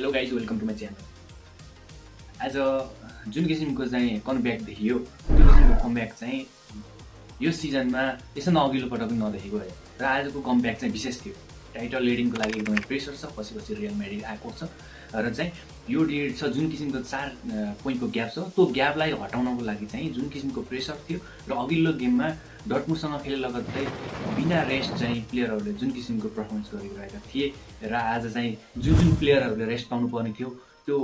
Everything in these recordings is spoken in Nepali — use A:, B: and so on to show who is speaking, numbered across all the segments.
A: Hello guys, welcome to my channel. आज जुन किसिमको चाहिँ कमब्याक देखियो त्यो किसिमको कमब्याक चाहिँ यो सिजनमा यसो अघिल्लो पटक पनि नदेखेको है। र आजको कमब्याक चाहिँ विशेष थियो। टाइटल लिडिङको लागि एकदमै प्रेसर छ, पछि रियल म्याड्रिड आएको छ र चाहिँ यो डिड छ जुन किसिमको 4 पोइन्टको ग्याप छ त्यो ग्यापलाई हटाउनको लागि चाहिँ जुन किसिमको प्रेसर थियो र अघिल्लो गेममा डर्टमुन्डसँग खेले लगत्तै बिना रेस्ट चाहिँ प्लेयरहरूले जुन किसिमको पर्फर्मेन्स गरिरहेका थिए र आज चाहिँ जुन प्लेयरहरूले रेस्ट पाउनुपर्ने थियो त्यो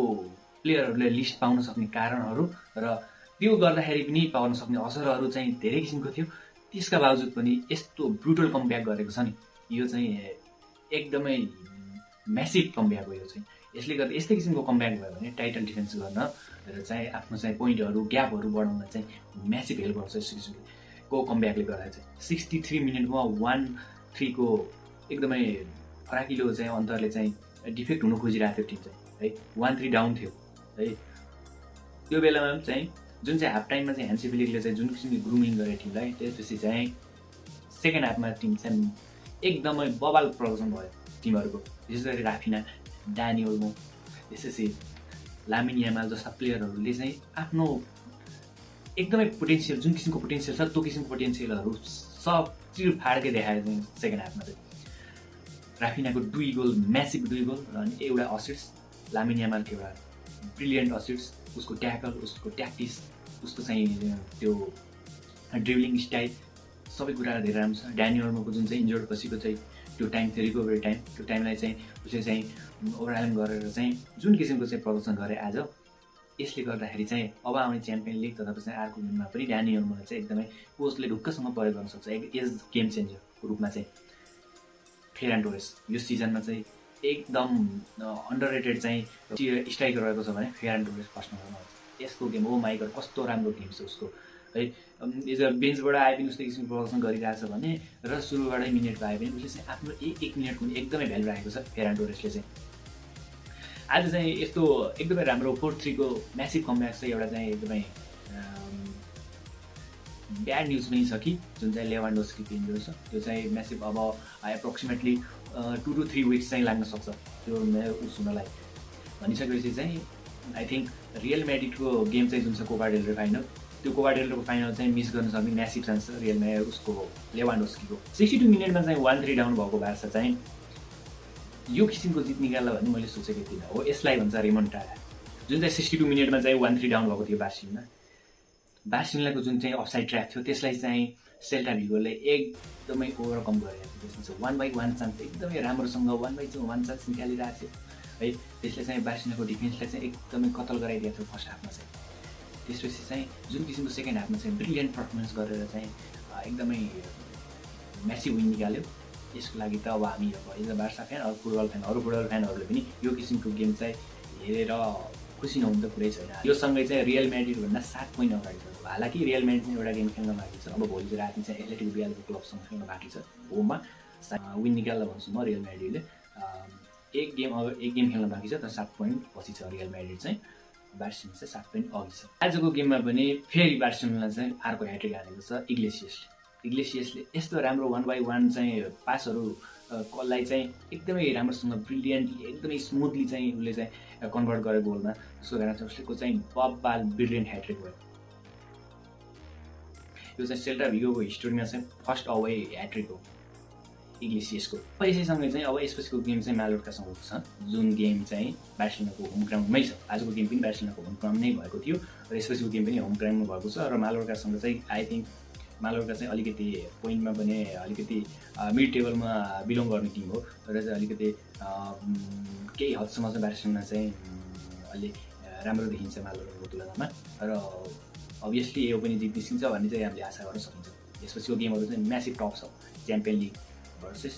A: प्लेयरहरूले लिस्ट पाउन सक्ने कारणहरू र त्यो गर्दाखेरि पनि पाउन सक्ने असरहरू चाहिँ धेरै किसिमको थियो। त्यसका बावजुद पनि यस्तो ब्रुटल कमब्याक गरेको छ नि, यो चाहिँ एकदमै म्यासिभ कमब्याक हो। यो चाहिँ यसले गर्दा यस्तै किसिमको कमब्याक भयो भने टाइटल डिफेन्स गर्न र चाहिँ आफ्नो चाहिँ पोइन्टहरू ग्यापहरू बढाउन चाहिँ म्यासिभ हेल्प गर्छ। यस्तो किसिमको कमब्याकले गर्दा चाहिँ 63 मिनटमा 1-3 को एकदमै फराकिलो चाहिँ अन्तरले चाहिँ डिफेक्ट हुन खोजिरहेको थियो टिम चाहिँ है। 1-3 डाउन थियो है। त्यो बेलामा चाहिँ जुन चाहिँ हाफ टाइममा चाहिँ ह्यान्सी फिलिकले चाहिँ जुन किसिमले ग्रुमिङ गरे टिमलाई, त्यसपछि चाहिँ सेकेन्ड हाफमा टिम चाहिँ एकदमै बबाल प्रदर्शन भयो टिमहरूको। विशेष गरी राफिना, डानी ओल्मो, त्यसपछि लामिन यामाल जस्ता प्लेयरहरूले चाहिँ आफ्नो एकदमै पोटेन्सियल जुन किसिमको पोटेन्सियल छ त्यो किसिमको पोटेन्सियलहरू सब चिर फाड्के देखायो चाहिँ सेकेन्ड हाफमा चाहिँ। राफिनाको 2 गोल, म्यासिभ 2 गोल र अनि एउटा असिस्ट, लामिन यामालको एउटा ब्रिलियन्ट असिस्ट, उसको ट्याकल, उसको ट्याक्टिस, उसको चाहिँ त्यो ड्रिब्लिङ स्टाइल सबै कुराहरू धेरै राम्रो छ। ड्यानी ओल्मोको जुन चाहिँ इन्जर्ड पछिको चाहिँ त्यो टाइम थियो, रिकभरी टाइम, त्यो टाइमलाई चाहिँ उसले चाहिँ ओभरह्यान्ड गरेर चाहिँ जुन किसिमको चाहिँ प्रदर्शन गरे आज, यसले गर्दाखेरि चाहिँ अब आउने च्याम्पियन लिग तथा चाहिँ अर्को गेममा पनि ड्यानी ओल्मोलाई चाहिँ एकदमै कोचले ढुक्कसँग प्रयोग गर्न सक्छ एज गेम चेन्जरको रूपमा चाहिँ। फेरान टोरेस यो सिजनमा चाहिँ एकदम अन्डररेटेड चाहिँ स्ट्राइकर रहेको छ भने फेरान टोरेस फर्स्ट नम्बरमा हुन्छ। यसको गेम ओ माइ गॉड कस्तो राम्रो गेम छ उसको है। एज अ बेन्चबाट आए पनि उस्तो किसिमको प्रदर्शन गरिरहेछ भने र सुरुबाटै मिनेटको आए पनि उसले चाहिँ आफ्नो एक मिनटको एकदमै भ्यालु राखेको छ फेरान टोरेसले चाहिँ। आज चाहिँ यस्तो एकदमै राम्रो 4-3 को म्यासिभ कमब्याक चाहिँ एउटा चाहिँ एकदमै ब्याड न्युज पनि छ कि जुन चाहिँ लेभान्डोस्कीको इन्जुरी छ त्यो चाहिँ म्यासिभ अब एप्रोक्सिमेटली 2 to 3 विक्स चाहिँ लाग्न सक्छ त्यो उस हुनलाई। भनिसकेपछि चाहिँ आई थिङ्क रियल म्याड्रिडको गेम चाहिँ जुन छ कोपा डेल रे फाइनल, त्यो कोपा डेल रेको फाइनल चाहिँ मिस गर्न सक्ने म्यासिभ चान्स छ रियल म्याड्रिड उसको लेभान्डोस्कीको। 62 मिनटमा चाहिँ 1-3 डाउन भएको बार्सा चाहिँ यो किसिमको जित निकाल्ला भन्ने मैले सोचेको थिइनँ। हो यसलाई भन्छ रिमोन्टाडा। जुन चाहिँ 62 मिनटमा चाहिँ 1-3 डाउन भएको थियो बार्सिलोनाको जुन चाहिँ अफसाइड ट्र्याप थियो त्यसलाई चाहिँ सेल्टा भिगोले एकदमै ओभरकम गरेको थियो। त्यसमा चाहिँ 1/1 चान्स एकदमै राम्रोसँग 1/1 चान्स निकालिरहेको थियो है। त्यसले चाहिँ बार्सिलोनाको डिफेन्सलाई चाहिँ एकदमै कतल गराइदिएको थियो फर्स्ट हाफमा चाहिँ। त्यसपछि चाहिँ जुन किसिमको सेकेन्ड हाफमा चाहिँ ब्रिलियन्ट पर्फर्मेन्स गरेर चाहिँ एकदमै म्यासिभ विन निकाल्यो। यसको लागि त अब हामी एज अ बार्सा फ्यान, अरू फुटबल फ्यानहरूले पनि यो किसिमको गेम चाहिँ हेरेर खुसी नहुनु त कुरै छैन। यो सँगै चाहिँ रियल म्याड्रिडभन्दा 7 पोइन्ट अगाडि छ। हालाकि रियल म्याड्रिड एउटा गेम खेल्न बाँकी छ। अब भोलि चाहिँ राति चाहिँ एथलेटिको बिल्बाओको क्लबसँग खेल्न बाँकी छ होममा। विन निकाल्दा भन्छु म रियल म्याड्रिडले। एक गेम खेल्न बाँकी छ तर 7 पोइन्ट पछि छ रियल म्याड्रिड चाहिँ। बार्सिलोना चाहिँ 7 पोइन्ट अघि छ। आजको गेममा पनि फेरि बार्सिलोनालाई चाहिँ अर्को ह्याट्रिक हालेको छ इग्लेसियसले। यस्तो राम्रो 1/1 चाहिँ पासहरू कसलाई चाहिँ एकदमै राम्रोसँग ब्रिलियन्टली एकदमै स्मुथली चाहिँ उसले चाहिँ कन्भर्ट गरेको गोलमा। त्यसको कारण चाहिँ उसको चाहिँ बब्बाल ब्रिलियन्ट ह्याट्रिक भयो। यो चाहिँ सेल्टा भिगोको हिस्ट्रीमा चाहिँ फर्स्ट अवे ह्याट्रिक हो इग्लेसियसको। यसैसँगै चाहिँ अब यसपछिको गेम चाहिँ मालोर्कासँग छ जुन गेम चाहिँ बार्सिलोनाको होम ग्राउन्डमै छ। आजको गेम पनि बार्सिलोनाको होम ग्राउन्ड नै भएको थियो र यसपछिको गेम पनि होम ग्राउन्डमा भएको छ। र मालोर्कासँग चाहिँ आई थिङ्क मालोर्का चाहिँ अलिकति पोइन्टमा पनि अलिकति मिड टेबलमा बिलोङ गर्ने टिम हो र चाहिँ अलिकति केही हदसम्म चाहिँ बार्सिलोना चाहिँ अलि राम्रो देखिन्छ मालोर्काको तुलनामा। र अभियसली यो पनि जित निस्किन्छ भन्ने चाहिँ हामीले आशा गर्न सकिन्छ। यसपछिको गेमहरू चाहिँ म्यासिभ टप छ। च्याम्पियन लिग भर्सेस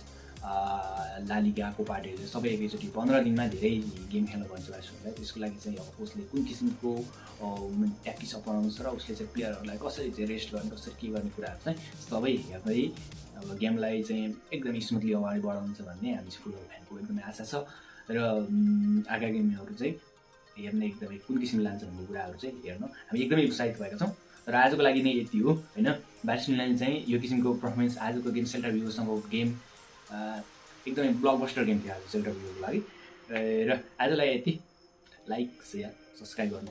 A: ला लिगा, कोपा डेल रे सबै एकैचोटि 15 दिनमा धेरै गेम खेल्न भन्छ बार्सिलोनालाई। त्यसको लागि चाहिँ अब उसले कुन किसिमको ट्याक्टिक्स अपनाउँछ र उसले चाहिँ प्लेयरहरूलाई कसरी चाहिँ रेस्ट गर्ने, कसरी के गर्ने कुराहरू चाहिँ सबै हेर्दै अब गेमलाई चाहिँ एकदमै स्मुथली अगाडि बढाउँछ भन्ने हामी फुटबल फ्यानको एकदमै आशा छ। र आगा गेमहरू चाहिँ हेर्न एकदमै कुन किसिमले लान्छ भन्ने कुराहरू चाहिँ हेर्न हामी एकदमै उत्साहित भएका छौँ। र आजको लागि नै यति हो हैन। बार्सिलोनाले चाहिँ यो किसिमको पर्फर्मेन्स आजको गेम सेल्टा भिगोसँगको गेम एकदमै ब्लकबस्टर गेम थियो आज सेल्टा भिगोको लागि। र आजलाई यति लाइक सेयर सब्सक्राइब गर्नु